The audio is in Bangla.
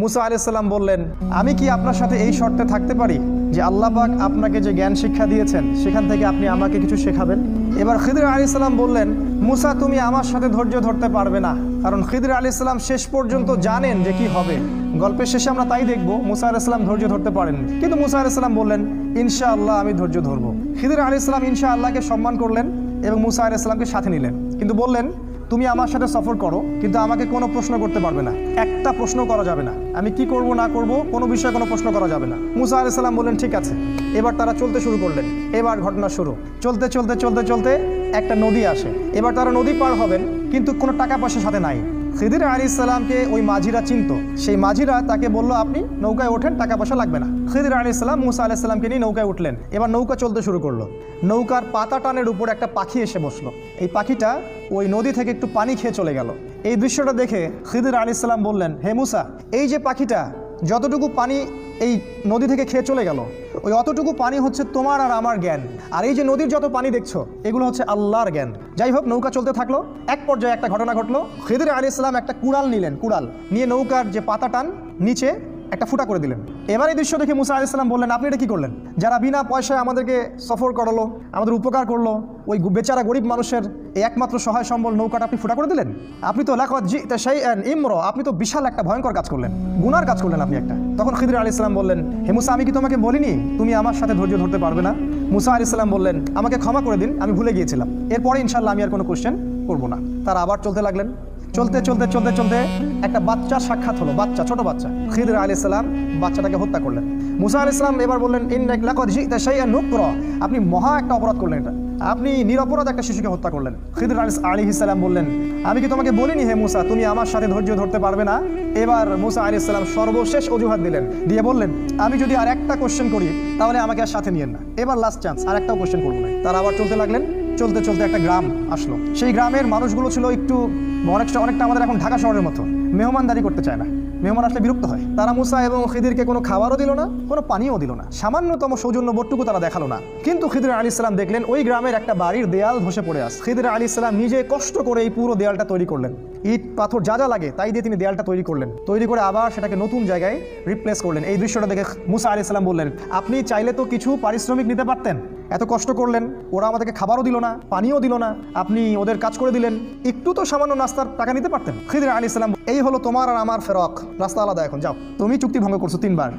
মুসা আলাইহিস সালাম বললেন, আমি কি আপনার সাথে এই শর্তে থাকতে পারি যে আল্লাহ পাক আপনাকে যে জ্ঞান শিক্ষা দিয়েছেন সেখান থেকে আপনি আমাকে কিছু শেখাবেন? এবার খিদর আলাইহিস সালাম বললেন, মুসা তুমি আমার সাথে ধৈর্য ধরতে পারবে না, কারণ খিদর আলাইহিস সালাম শেষ পর্যন্ত জানেন যে কি হবে। গল্পের শেষে আমরা তাই দেখব, মুসা আলাইহিস সালাম ধৈর্য ধরতে পারেননি, কিন্তু মুসা আলাইহিস সালাম বললেন, ইনশাআল্লাহ আমি ধৈর্য ধরবো। খিদর আলাইহিস সালাম ইনশাআল্লাহকে সম্মান করলেন এবং মুসা আলাইহিস সালামকে সাথে নিলেন, কিন্তু বললেন, তুমি আমার সাথে সফর করো, কিন্তু আমাকে কোনো প্রশ্ন করতে পারবে না, একটা প্রশ্ন করা যাবে না, আমি কি করব না করব কোনো বিষয়ে কোনো প্রশ্ন করা যাবে না। মুসা আলাইহিস সালাম বললেন, ঠিক আছে। এবার তারা চলতে শুরু করলেন। এবার ঘটনা শুরু। চলতে চলতে চলতে চলতে একটা নদী আসে। এবার তারা নদী পার হবেন, কিন্তু কোনো টাকা পয়সা সাথে নাই। খিদির আলাইহিস সালামকে ওই মাঝিরা চিনতো। সেই মাঝিরা তাকে বলল, আপনি নৌকায় ওঠেন, টাকা পয়সা লাগবে না। খিদির আলাইহিস সালাম মুসা আলাইহিস সালামকে নিয়ে নৌকায় উঠলেন। এবার নৌকা চলতে শুরু করলো। নৌকার পাতা টানের উপর একটা পাখি এসে বসলো। এই পাখিটা ওই নদী থেকে একটু পানি খেয়ে চলে গেল। এই দৃশ্যটা দেখে খিদির আলাইহিস সালাম বললেন, হে মুসা, এই যে পাখিটা যতটুকু পানি এই নদী থেকে খেয়ে চলে গেল, ওই অতটুকু পানি হচ্ছে তোমার আর আমার জ্ঞান, আর এই যে নদীর যত পানি দেখছো এগুলো হচ্ছে আল্লাহর জ্ঞান। যাই হোক, নৌকা চলতে থাকলো। এক পর্যায়ে একটা ঘটনা ঘটলো। খিদির আলাইহিস সালাম একটা কুড়াল নিলেন। কুড়াল নিয়ে নৌকার যে পাতা টান নিচে একটা ফুটা করে দিলেন। এবার এই দৃশ্য দেখে মুসা আলাইহিস সালাম বললেন, আপনি এটা কি করলেন? যারা বিনা পয়সায় আমাদেরকে সফর করালো, আমাদের উপকার করলো, ওই বেচারা গরিব মানুষের এই একমাত্র সহায় সম্বল নৌকাটা আপনি ফুটা করে দিলেন? আপনি তো লাকাদ জি'তা শাইআন ইমরা, আপনি তো বিশাল একটা ভয়ঙ্কর কাজ করলেন, গুনার কাজ করলেন আপনি একটা। তখন খিদির আলাইহিস সালাম বললেন, হে মুসা, আমি কি তোমাকে বলিনি তুমি আমার সাথে ধৈর্য ধরতে পারবে না? মুসা আলাইহিস সালাম বললেন, আমাকে ক্ষমা করে দিন, আমি ভুলে গিয়েছিলাম, এরপরে ইনশাআল্লাহ আমি আর কোনো কোশ্চেন করবো না। তারা আবার চলতে লাগলেন। চলতে চলতে চলতে চলতে একটা বাচ্চার সাক্ষাৎ হলো। বাচ্চা, ছোট বাচ্চা। খিদির আলাইহিস সালাম বাচ্চাটাকে হত্যা করলেন। মুসা আলাইহিস সালাম এবার বললেন, ইন্নাকা লাকাদ জি'তা শাইআন নুকরা, আপনি মহা একটা অপরাধ করলেন, এটা আপনি নিরপরাধ একটা শিশুকে হত্যা করলেন। খিদির আলাইহিস সালাম বললেন, আমি কি তোমাকে বলিনি হে মুসা তুমি আমার সাথে ধৈর্য ধরতে পারবে না? এবার মুসা আলাইহিস সালাম সর্বশেষ অজুহাত দিলেন, দিয়ে বললেন, আমি যদি আর একটা কোশ্চেন করি তাহলে আমাকে আর সাথে নিয়েন না, এবার লাস্ট চান্স, আর একটাও কোশ্চেন করবো না। তারা আবার চলতে লাগলেন। চলতে চলতে একটা গ্রাম আসলো। সেই গ্রামের মানুষগুলো ছিল একটু অনেকটা আমাদের এখন ঢাকা শহরের মতো, মেহমানদারি করতে চায় না, মেহমান আসলে বিরক্ত হয়। তারা মুসা এবং খিদিরকে কোনো খাবারও দিল না, কোনো পানিও দিল না, সামান্যতম সৌজন্য বোধটুকু তারা দেখালো না। কিন্তু খিদির আলাইহিস সালাম দেখলেন ওই গ্রামের একটা বাড়ির দেয়াল ধসে পড়ে আছে। খিদির আলাইহিস সালাম নিজে কষ্ট করে এই পুরো দেয়ালটা তৈরি করলেন। ইট পাথর যা যা লাগে তাই দিয়ে তিনি দেয়ালটা তৈরি করলেন। তৈরি করে আবার সেটাকে নতুন জায়গায় রিপ্লেস করলেন। এই দৃশ্যটা দেখে মুসা আলাইহিস সালাম বললেন, আপনি চাইলে তো কিছু পারিশ্রমিক নিতে পারতেন, এত কষ্ট করলেন, ওরা আমাদেরকে খাবারও দিল না, পানিও দিল না, আপনি ওদের কাজ করে দিলেন, একটু তো সামান্য নাস্তার টাকা নিতে পারতেন। খিদির আলাইহিস সালাম, এই হলো তোমার আর আমার ফেরক, রাস্তা আলাদা, এখন যাও, তুমি চুক্তি ভঙ্গ করছো 3 বার।